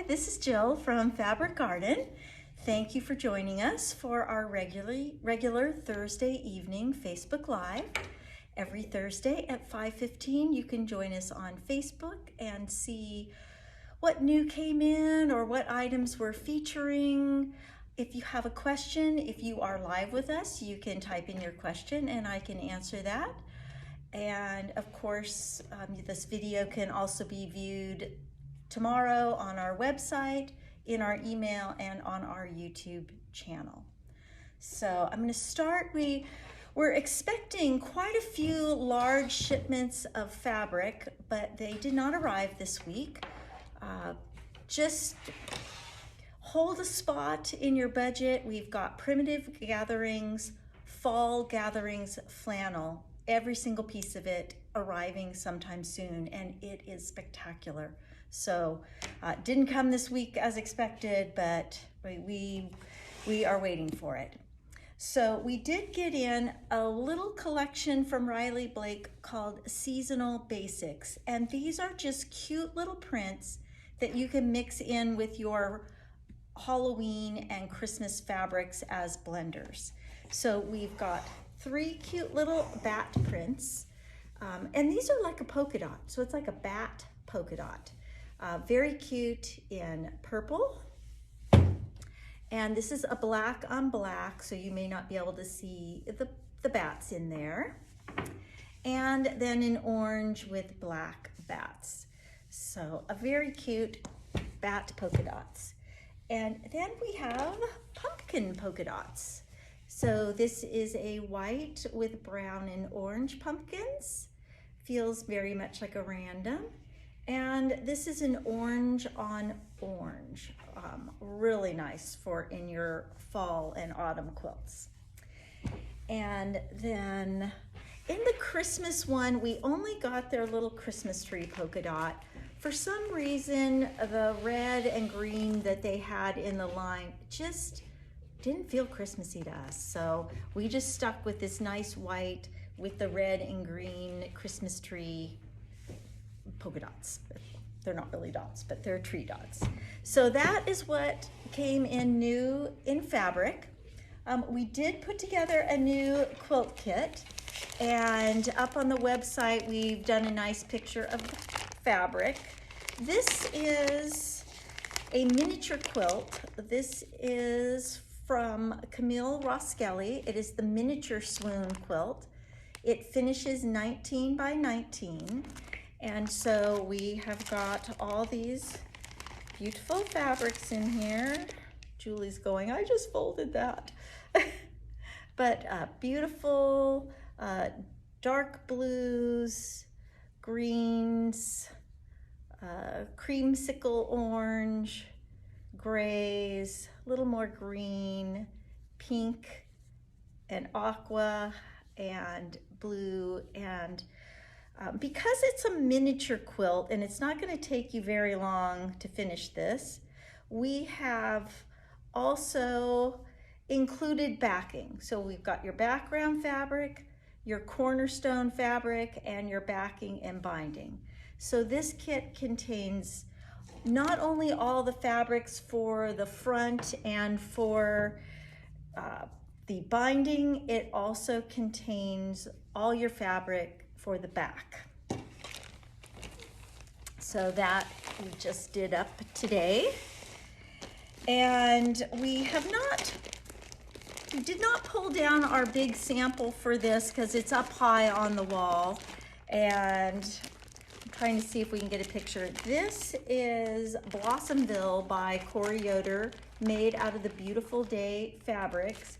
this is Jill from Fabric Garden. Thank you for joining us for our regular Thursday evening Facebook Live. Every Thursday at 5:15 you can join us on Facebook and see what new came in or what items we're featuring. If you have a question, if you are live with us, you can type in your question and I can answer that. And of course, this video can also be viewed tomorrow on our website, in our email, and on our YouTube channel. So I'm going to start. We're expecting quite a few large shipments of fabric, but they did not arrive this week. Just hold a spot in your budget. We've got primitive gatherings, fall gatherings flannel, every single piece of it arriving sometime soon, and it is spectacular. So didn't come this week as expected, but we are waiting for it. So we did get in a little collection from Riley Blake called Seasonal Basics, and these are just cute little prints that you can mix in with your Halloween and Christmas fabrics as blenders. So we've got 3 cute little bat prints, and these are like a polka dot, so it's like a bat polka dot. Very cute in purple, and this is a black on black, so you may not be able to see the bats in there, and then in orange with black bats. So a very cute bat polka dots. And then we have pumpkin polka dots. So this is a white with brown and orange pumpkins. Feels very much like a random. And this is an orange on orange. Really nice for in your fall and autumn quilts. And then in the Christmas one, we only got their little Christmas tree polka dot. For some reason, the red and green that they had in the line just didn't feel Christmassy to us. So we just stuck with this nice white with the red and green Christmas tree polka dots. They're not really dots, but they're tree dots. So that is what came in new in fabric. We did put together a new quilt kit, and up on the website we've done a nice picture of the fabric. This is a miniature quilt. This is from Camile Roskelley. It is the miniature Swoon quilt. It finishes 19 by 19. And so we have got all these beautiful fabrics in here. Julie's going, I just folded that. But beautiful dark blues, greens, creamsicle orange, grays, a little more green, pink, and aqua, and blue, and because it's a miniature quilt and it's not going to take you very long to finish this, we have also included backing. So we've got your background fabric, your cornerstone fabric, and your backing and binding. So this kit contains not only all the fabrics for the front and for the binding, it also contains all your fabric for the back. So that we just did up today. And we did not pull down our big sample for this because it's up high on the wall. And I'm trying to see if we can get a picture. This is Blossomville by Yoder, made out of the Beautiful Day fabrics.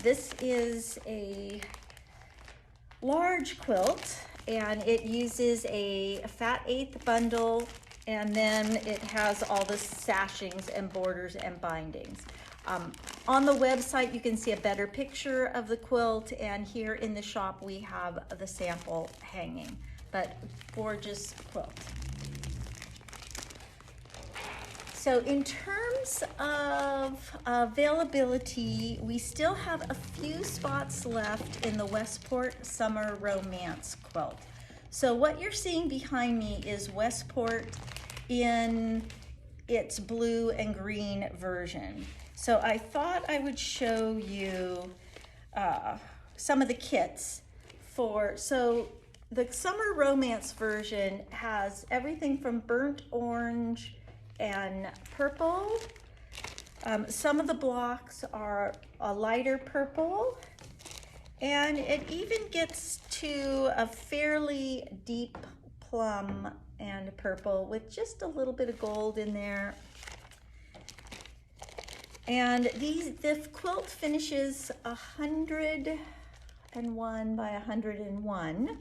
This is a large quilt, and it uses a fat 1/8 bundle, and then it has all the sashings and borders and bindings. On the website you can see a better picture of the quilt, and here in the shop we have the sample hanging. But gorgeous quilt. So in terms of availability, we still have a few spots left in the Westport Summer Romance quilt. So what you're seeing behind me is Westport in its blue and green version. So I thought I would show you some of the kits so the Summer Romance version has everything from burnt orange and purple. Some of the blocks are a lighter purple, and it even gets to a fairly deep plum and purple with just a little bit of gold in there. And the quilt finishes 101 by 101.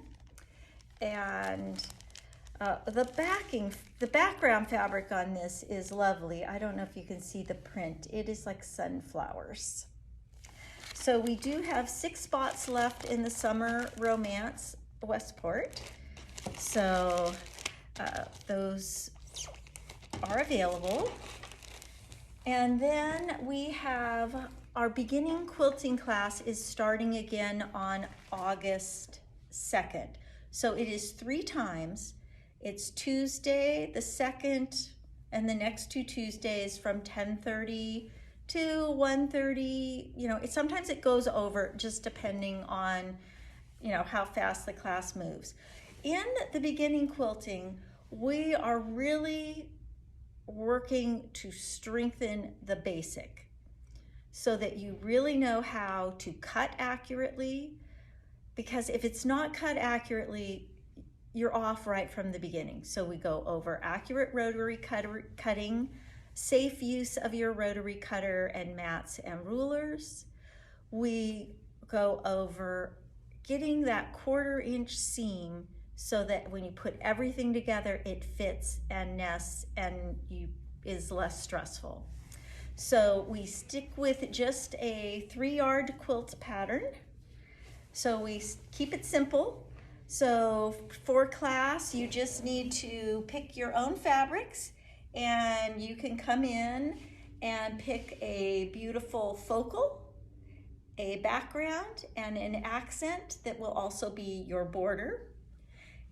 And the background fabric on this is lovely. I don't know if you can see the print. It is like sunflowers. So we do have 6 spots left in the Summer Romance Westport. So those are available. And then we have our beginning quilting class is starting again on August 2nd. So it is 3 times. It's Tuesday the 2nd and the next 2 Tuesdays from 10:30 to 1:30. You know, sometimes it goes over just depending on, you know, how fast the class moves. In the beginning quilting, we are really working to strengthen the basic so that you really know how to cut accurately, because if it's not cut accurately, you're off right from the beginning. So we go over accurate rotary cutting, safe use of your rotary cutter and mats and rulers. We go over getting that 1/4 inch seam so that when you put everything together, it fits and nests and is less stressful. So we stick with just a 3-yard quilt pattern. So we keep it simple. So for class, you just need to pick your own fabrics, and you can come in and pick a beautiful focal, a background, and an accent that will also be your border.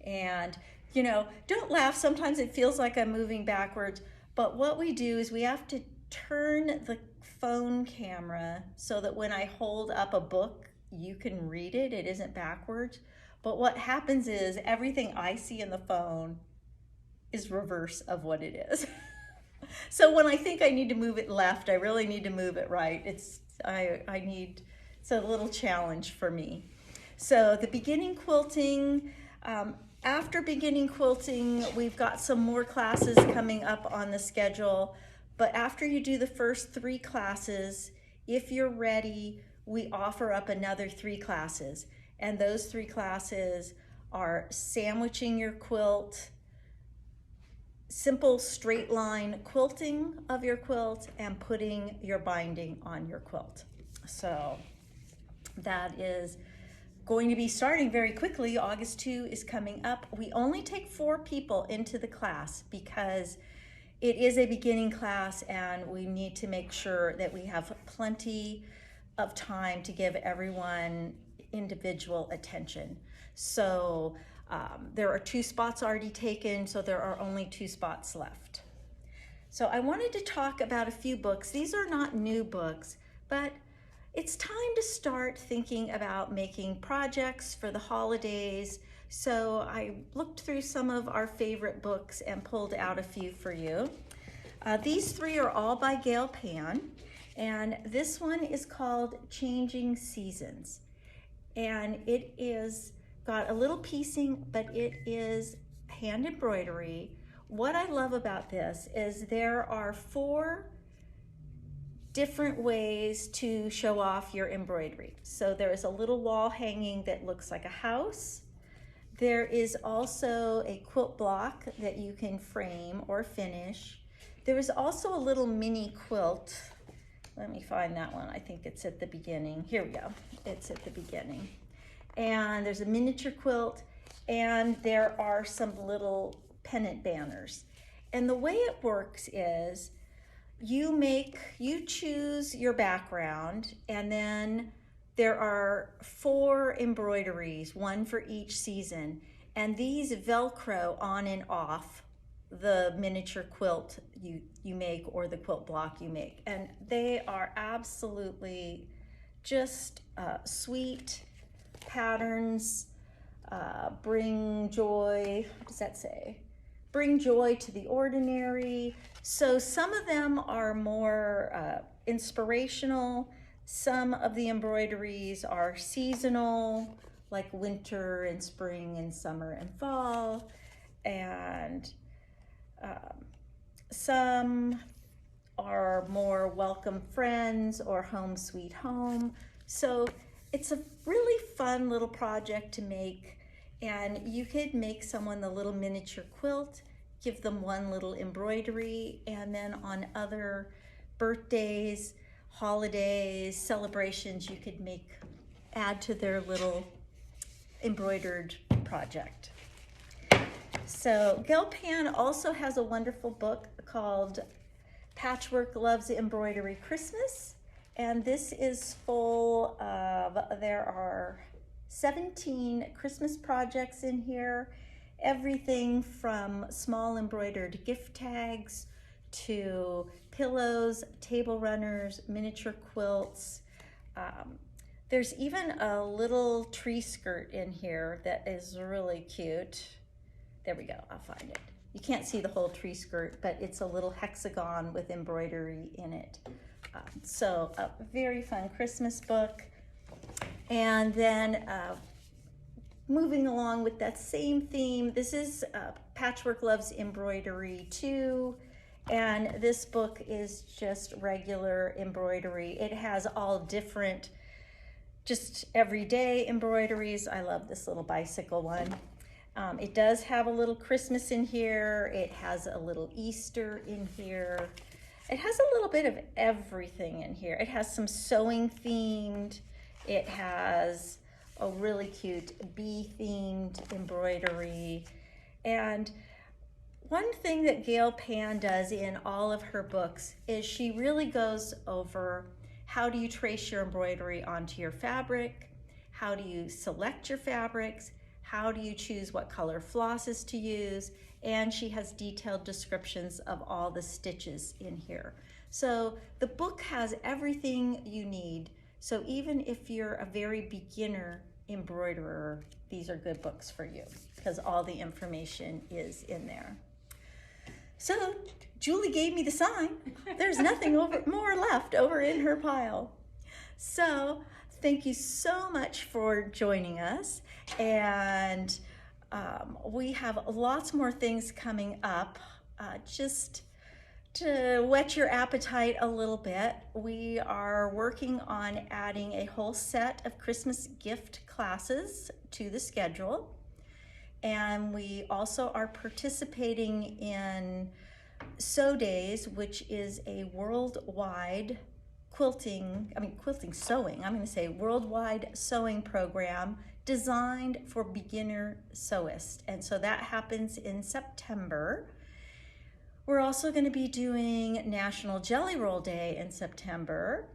And, you know, don't laugh. Sometimes it feels like I'm moving backwards, but what we do is we have to turn the phone camera so that when I hold up a book, you can read it. It isn't backwards. But what happens is everything I see in the phone is reverse of what it is. So when I think I need to move it left, I really need to move it right. It's a little challenge for me. So the beginning quilting, after beginning quilting, we've got some more classes coming up on the schedule. But after you do the first 3 classes, if you're ready, we offer up another 3 classes. And those 3 classes are sandwiching your quilt, simple straight line quilting of your quilt, and putting your binding on your quilt. So that is going to be starting very quickly. August 2 is coming up. We only take 4 people into the class because it is a beginning class and we need to make sure that we have plenty of time to give everyone individual attention. So there are 2 spots already taken, so there are only 2 spots left. So I wanted to talk about a few books. These are not new books, but it's time to start thinking about making projects for the holidays. So I looked through some of our favorite books and pulled out a few for you. These 3 are all by Gail, and this one is called Changing Seasons. And it is got a little piecing, but it is hand embroidery. What I love about this is there are 4 different ways to show off your embroidery. So there is a little wall hanging that looks like a house. There is also a quilt block that you can frame or finish. There is also a little mini quilt. Let me find that one. I think it's at the beginning. Here we go. It's at the beginning. And there's a miniature quilt, and there are some little pennant banners. And the way it works is you choose your background, and then there are 4 embroideries, 1 for each season. And these Velcro on and off the miniature quilt you make or the quilt block you make. And they are absolutely just sweet patterns, bring joy, what does that say? Bring joy to the ordinary. So some of them are more inspirational. Some of the embroideries are seasonal, like winter and spring and summer and fall. And some are more welcome friends or home sweet home. So it's a really fun little project to make, and you could make someone the little miniature quilt, give them one little embroidery, and then on other birthdays, holidays, celebrations, you could add to their little embroidered project. So Gail Pan also has a wonderful book called Patchwork Loves Embroidery Christmas, and this is full of, there are 17 Christmas projects in here, everything from small embroidered gift tags to pillows, table runners, miniature quilts. There's even a little tree skirt in here that is really cute. There we go, I'll find it. You can't see the whole tree skirt, but it's a little hexagon with embroidery in it. So a very fun Christmas book. And then moving along with that same theme, this is Patchwork Loves Embroidery 2. And this book is just regular embroidery. It has all different, just everyday embroideries. I love this little bicycle one. It does have a little Christmas in here. It has a little Easter in here. It has a little bit of everything in here. It has some sewing themed. It has a really cute bee themed embroidery. And one thing that Gail Pan does in all of her books is she really goes over how do you trace your embroidery onto your fabric, how do you select your fabrics, how do you choose what color flosses to use, and she has detailed descriptions of all the stitches in here. So the book has everything you need. So even if you're a very beginner embroiderer, these are good books for you because all the information is in there. So Julie gave me the sign. There's nothing more left over in her pile. So thank you so much for joining us. And we have lots more things coming up. Just to whet your appetite a little bit, we are working on adding a whole set of Christmas gift classes to the schedule. And we also are participating in Sew Days, which is a worldwide worldwide sewing program designed for beginner sewists. And so that happens in September. We're also going to be doing National Jelly Roll Day in September,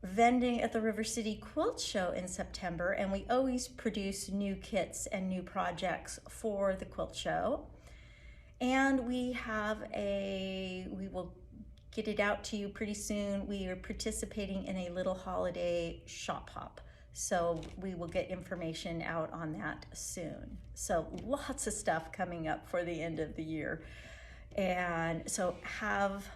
vending at the River City Quilt Show in September, and we always produce new kits and new projects for the quilt show. And we will get it out to you pretty soon. We are participating in a little holiday shop hop. So we will get information out on that soon. So lots of stuff coming up for the end of the year. And so have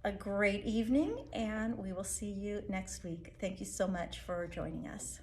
a great evening, and we will see you next week. Thank you so much for joining us.